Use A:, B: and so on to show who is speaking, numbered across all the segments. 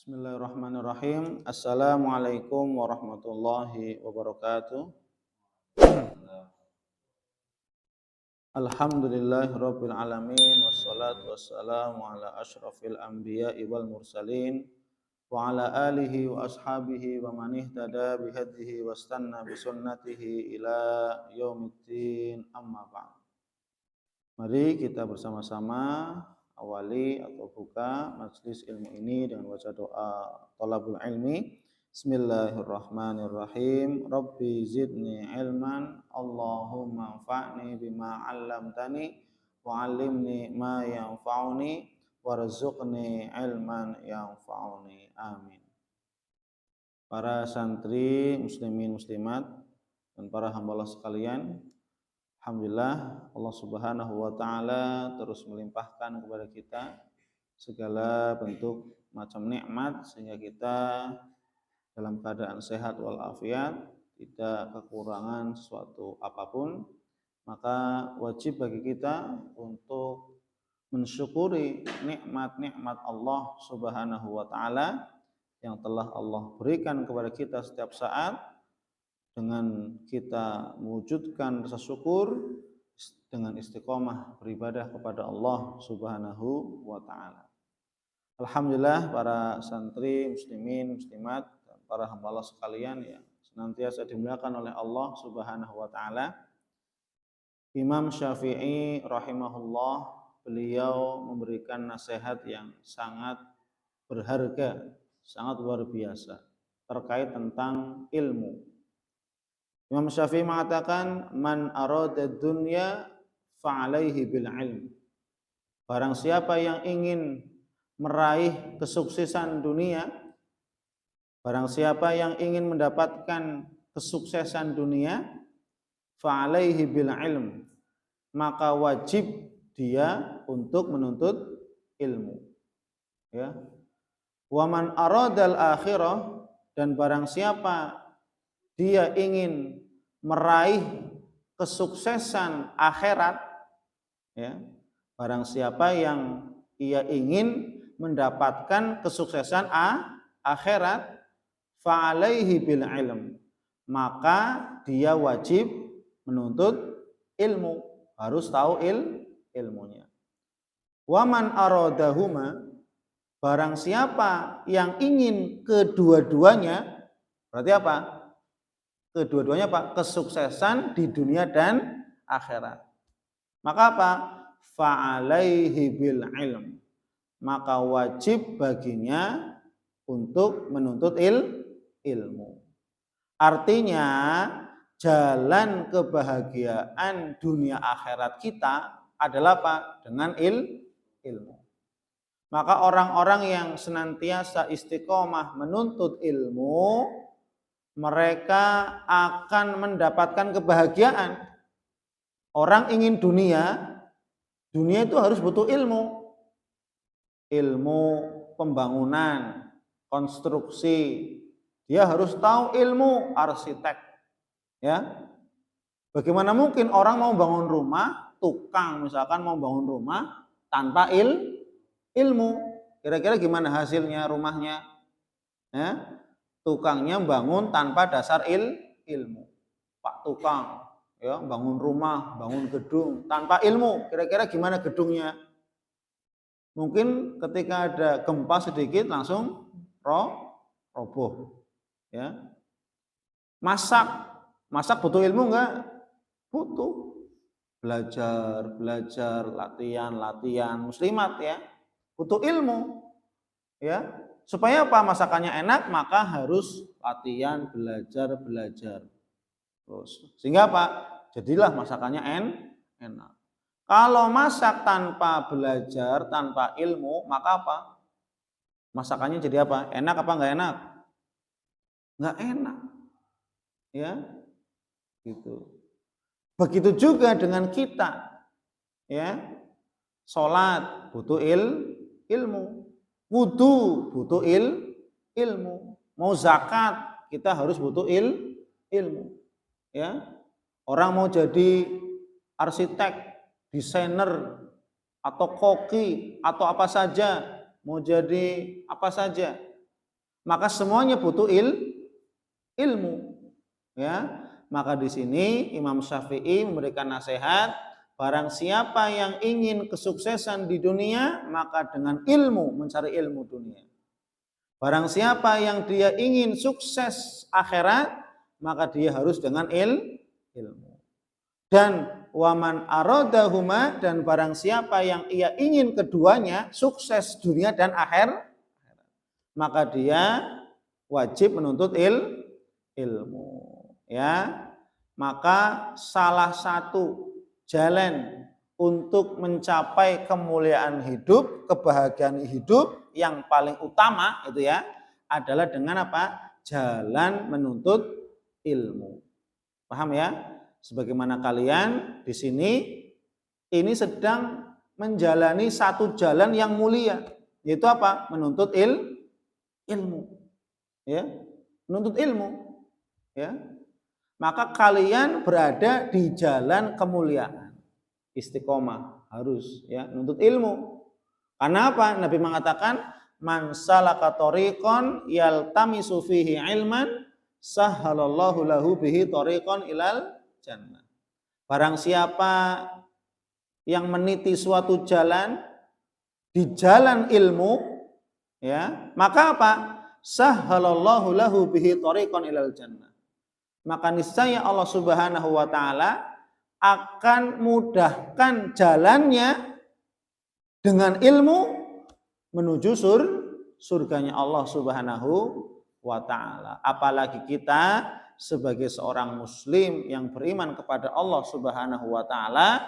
A: Bismillahirrahmanirrahim. Assalamualaikum warahmatullahi wabarakatuh. Alhamdulillahirabbil alamin wassalatu wassalamu ala asyrafil anbiya'i wal mursalin wa ala alihi wa ashabihi wa man ihtada bihadihi wastanna bisunnatihi ila yaumiddin, amma ba'd. Mari kita bersama-sama awali atau buka majlis ilmu ini dengan baca doa thalabul ilmi. Bismillahirrahmanirrahim. Rabbi zidni ilman, Allahumma anfa'ni bima 'allamtani wa 'allimni ma yanfa'uni warzuqni ilman yanfa'uni. Amin. Para santri muslimin muslimat dan para hamba Allah sekalian, alhamdulillah Allah Subhanahu wa taala terus melimpahkan kepada kita segala bentuk macam nikmat sehingga kita dalam keadaan sehat walafiat, tidak kekurangan sesuatu apapun. Maka wajib bagi kita untuk mensyukuri nikmat-nikmat Allah Subhanahu wa taala yang telah Allah berikan kepada kita setiap saat. Dengan kita mewujudkan rasa syukur dengan istiqomah beribadah kepada Allah Subhanahu wa taala. Alhamdulillah para santri muslimin muslimat dan para hamba Allah sekalian yang senantiasa dimuliakan oleh Allah Subhanahu wa taala. Imam Syafi'i rahimahullah, beliau memberikan nasihat yang sangat berharga, sangat luar biasa terkait tentang ilmu. Imam Syafi'i mengatakan, man arada dunya fa'alaihi bil ilm. Barang siapa yang ingin meraih kesuksesan dunia, barang siapa yang ingin mendapatkan kesuksesan dunia, fa'alaihi bil ilm, maka wajib dia untuk menuntut ilmu. Ya. Wa man aradal akhirah, dan barang siapa dia ingin meraih kesuksesan akhirat, ya, barang siapa yang ia ingin mendapatkan kesuksesan akhirat, fa'alaihi bil ilm, maka dia wajib menuntut ilmu, harus tahu ilmunya. Wa man aradahuma, barang siapa yang ingin kedua-duanya, berarti apa? Kedua-duanya apa? Kesuksesan di dunia dan akhirat. Maka apa? Fa'alaihi bil ilm, maka wajib baginya untuk menuntut ilmu. Artinya jalan kebahagiaan dunia akhirat kita adalah apa? Dengan ilmu. Maka orang-orang yang senantiasa istiqomah menuntut ilmu, mereka akan mendapatkan kebahagiaan. Orang ingin dunia itu harus butuh ilmu. Ilmu pembangunan, konstruksi. Dia harus tahu ilmu arsitek. Ya. Bagaimana mungkin orang mau bangun rumah, tukang misalkan mau bangun rumah tanpa ilmu? Kira-kira gimana hasilnya rumahnya? Ya. Tukangnya bangun tanpa dasar ilmu. Pak tukang, ya, bangun rumah, bangun gedung tanpa ilmu. Kira-kira gimana gedungnya? Mungkin ketika ada gempa sedikit langsung roboh. Ya. Masak butuh ilmu enggak? Butuh. Belajar, latihan, muslimat ya. Butuh ilmu. Ya. Supaya apa? Masakannya enak, maka harus latihan, belajar. Terus sehingga apa? Jadilah masakannya enak. Kalau masak tanpa belajar, tanpa ilmu, maka apa? Masakannya jadi apa? Enak apa enggak enak? Enggak enak. Ya. Gitu. Begitu juga dengan kita. Ya. Salat butuh ilmu. Wudu butuh ilmu. Mau zakat kita harus butuh ilmu. Ya. Orang mau jadi arsitek, desainer, atau koki, atau apa saja, mau jadi apa saja, maka semuanya butuh ilmu. Ya, maka di sini Imam Syafi'i memberikan nasihat, barang siapa yang ingin kesuksesan di dunia, maka dengan ilmu, mencari ilmu dunia. Barang siapa yang dia ingin sukses akhirat, maka dia harus dengan ilmu. Dan waman aradahuma, dan barang siapa yang ia ingin keduanya, sukses dunia dan akhir, maka dia wajib menuntut ilmu. Ya, maka salah satu jalan untuk mencapai kemuliaan hidup, kebahagiaan hidup yang paling utama itu ya adalah dengan apa? Jalan menuntut ilmu. Paham ya? Sebagaimana kalian di sini ini sedang menjalani satu jalan yang mulia, yaitu apa? Menuntut ilmu. Ya, menuntut ilmu. Ya. Maka kalian berada di jalan kemuliaan. Istiqomah harus ya, menuntut ilmu. Karena apa? Nabi mengatakan, man salaka tariqan yaltamisu fihi ilman sahhalallahu lahu bihi tariqan ilal jannah. Barang siapa yang meniti suatu jalan di jalan ilmu, ya, maka apa? Sahhalallahu lahu bihi tariqan ilal jannah. Maka niscaya Allah Subhanahu wa taala akan mudahkan jalannya dengan ilmu menuju surganya Allah Subhanahu wa taala. Apalagi kita sebagai seorang muslim yang beriman kepada Allah Subhanahu wa taala,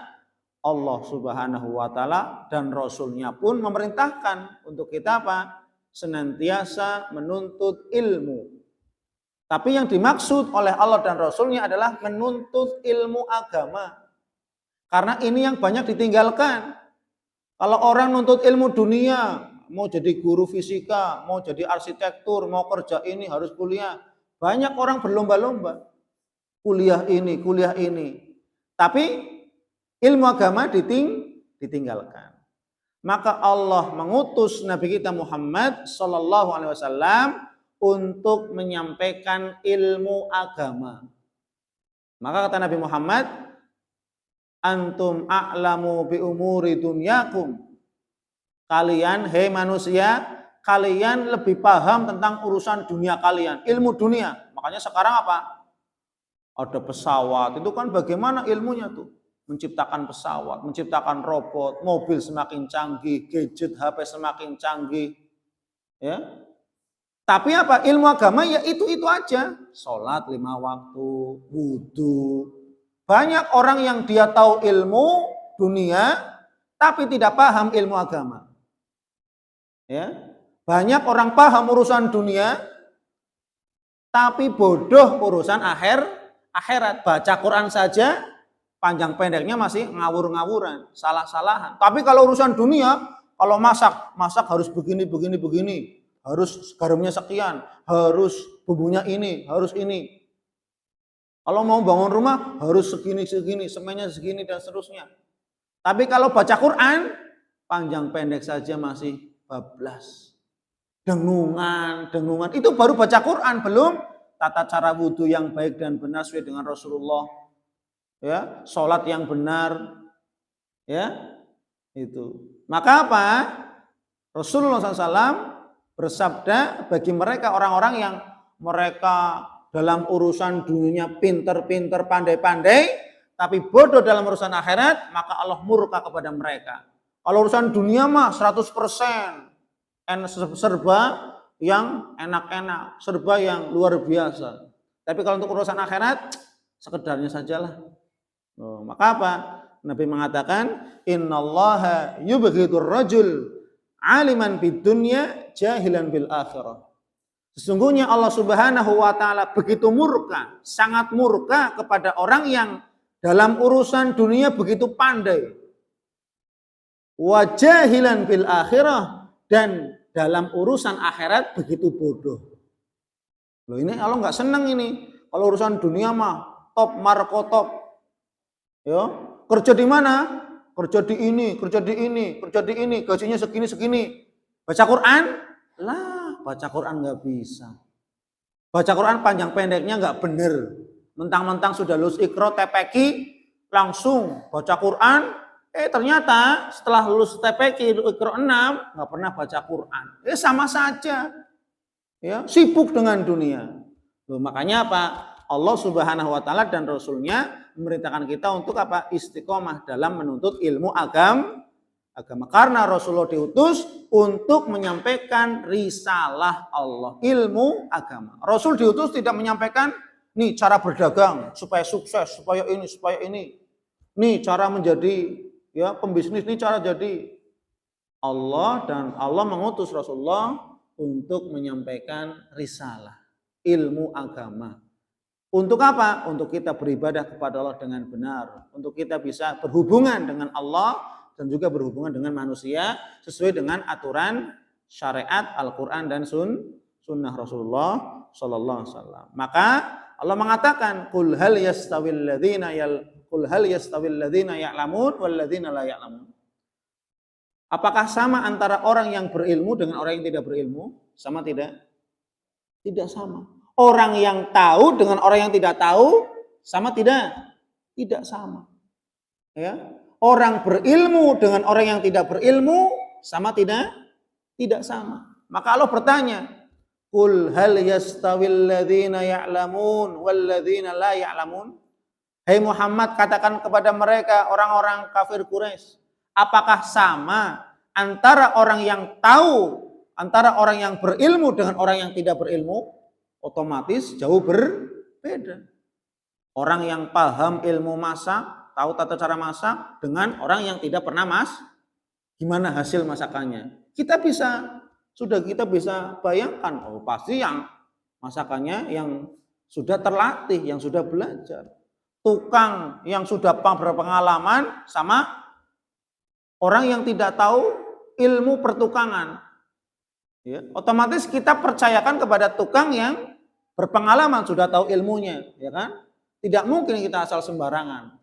A: Allah Subhanahu wa taala dan Rasulnya pun memerintahkan untuk kita apa? Senantiasa menuntut ilmu. Tapi yang dimaksud oleh Allah dan Rasulnya adalah menuntut ilmu agama. Karena ini yang banyak ditinggalkan. Kalau orang nuntut ilmu dunia, mau jadi guru fisika, mau jadi arsitektur, mau kerja ini, harus kuliah. Banyak orang berlomba-lomba. Kuliah ini, kuliah ini. Tapi ilmu agama ditinggalkan. Maka Allah mengutus Nabi kita Muhammad sallallahu alaihi wasallam untuk menyampaikan ilmu agama. Maka kata Nabi Muhammad, antum a'lamu bi umuri dunyakum. Kalian, hei manusia, kalian lebih paham tentang urusan dunia kalian, ilmu dunia. Makanya sekarang apa? Ada pesawat, itu kan bagaimana ilmunya tuh? Menciptakan pesawat, menciptakan robot, mobil semakin canggih, gadget HP semakin canggih. Ya. Tapi apa? Ilmu agama ya itu aja. Sholat 5 waktu, wudu. Banyak orang yang dia tahu ilmu dunia, tapi tidak paham ilmu agama. Ya, banyak orang paham urusan dunia, tapi bodoh urusan akhirat. Baca Quran saja, panjang pendeknya masih ngawur-ngawuran, salah-salahan. Tapi kalau urusan dunia, kalau masak harus begini. Harus garamnya sekian, harus bumbunya ini, harus ini. Kalau mau bangun rumah harus segini, semennya segini dan seterusnya. Tapi kalau baca Quran, panjang pendek saja masih bablas. Dengungan. Itu baru baca Quran, belum tata cara wudhu yang baik dan benar sesuai dengan Rasulullah. Ya, sholat yang benar. Ya, itu. Maka apa? Rasulullah SAW bersabda bagi mereka orang-orang yang mereka dalam urusan dunia pinter-pinter, pandai-pandai, tapi bodoh dalam urusan akhirat, maka Allah murka kepada mereka. Kalau urusan dunia mah 100%, serba yang enak-enak, serba yang luar biasa. Tapi kalau untuk urusan akhirat, sekedarnya sajalah. Maka apa? Nabi mengatakan, innallaha yubghidur rajul aliman bid dunya jahilan bil akhirah. Sesungguhnya Allah Subhanahu wa taala begitu murka, sangat murka kepada orang yang dalam urusan dunia begitu pandai. Wa jahilan bil akhirah, dan dalam urusan akhirat begitu bodoh. Loh, ini Allah enggak senang ini. Kalau urusan dunia mah top markotop. Ya, kerja di mana? Kerja di ini, gajinya segini. Baca Quran? Lah, baca Quran nggak bisa. Baca Quran panjang pendeknya nggak bener. Mentang-mentang sudah lulus Iqra TPQ langsung baca Quran. Ternyata setelah lulus TPQ Iqra 6 nggak pernah baca Quran. Sama saja. Ya, sibuk dengan dunia. Loh, makanya apa? Allah Subhanahu wa taala dan Rasulnya memerintahkan kita untuk apa? Istiqomah dalam menuntut ilmu agama. Karena Rasulullah diutus untuk menyampaikan risalah Allah, ilmu agama. Rasul diutus tidak menyampaikan nih cara berdagang supaya sukses, supaya ini. Nih cara menjadi ya pembisnis, nih cara jadi. Allah mengutus Rasulullah untuk menyampaikan risalah, ilmu agama. Untuk apa? Untuk kita beribadah kepada Allah dengan benar. Untuk kita bisa berhubungan dengan Allah dan juga berhubungan dengan manusia sesuai dengan aturan syariat Al-Quran dan sunnah Rasulullah Sallallahu Alaihi Wasallam. Maka Allah mengatakan, Qul hal yastawil ladzina ya'lamun wal ladzina la ya'lamun. Apakah sama antara orang yang berilmu dengan orang yang tidak berilmu? Sama tidak? Tidak sama. Orang yang tahu dengan orang yang tidak tahu sama tidak? Tidak sama. Ya. Orang berilmu dengan orang yang tidak berilmu sama tidak? Tidak sama. Maka Allah bertanya, Qul hal yastawil ladzina ya'lamun wal ladzina la ya'lamun? Hai Muhammad, katakan kepada mereka orang-orang kafir Quraisy, apakah sama antara orang yang tahu, antara orang yang berilmu dengan orang yang tidak berilmu? Otomatis jauh berbeda. Orang yang paham ilmu masak, tahu tata cara masak dengan orang yang tidak pernah gimana hasil masakannya. Kita bisa bayangkan, oh pasti yang masakannya yang sudah terlatih, yang sudah belajar. Tukang yang sudah berpengalaman sama orang yang tidak tahu ilmu pertukangan. Ya, otomatis kita percayakan kepada tukang yang berpengalaman, sudah tahu ilmunya, ya kan? Tidak mungkin kita asal sembarangan.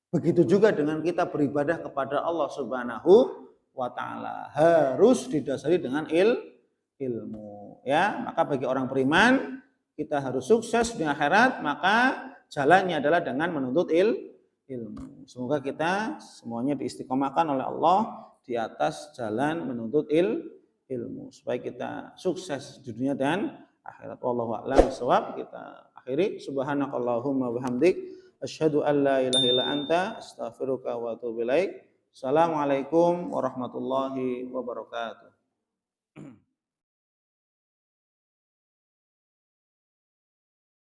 A: Begitu juga dengan kita beribadah kepada Allah Subhanahu wa taala, harus didasari dengan ilmu, ya. Maka bagi orang beriman, kita harus sukses di akhirat, maka jalannya adalah dengan menuntut ilmu. Semoga kita semuanya diistiqomahkan oleh Allah di atas jalan menuntut ilmu supaya kita sukses di dunia dan akhirat. Wallahu a'lam bishawab. Kita akhiri, subhanakallahumma wabihamdik, asyhadu an la ilaha illa anta, astaghfiruka wa atubu ilaik. Assalamualaikum warahmatullahi wabarakatuh.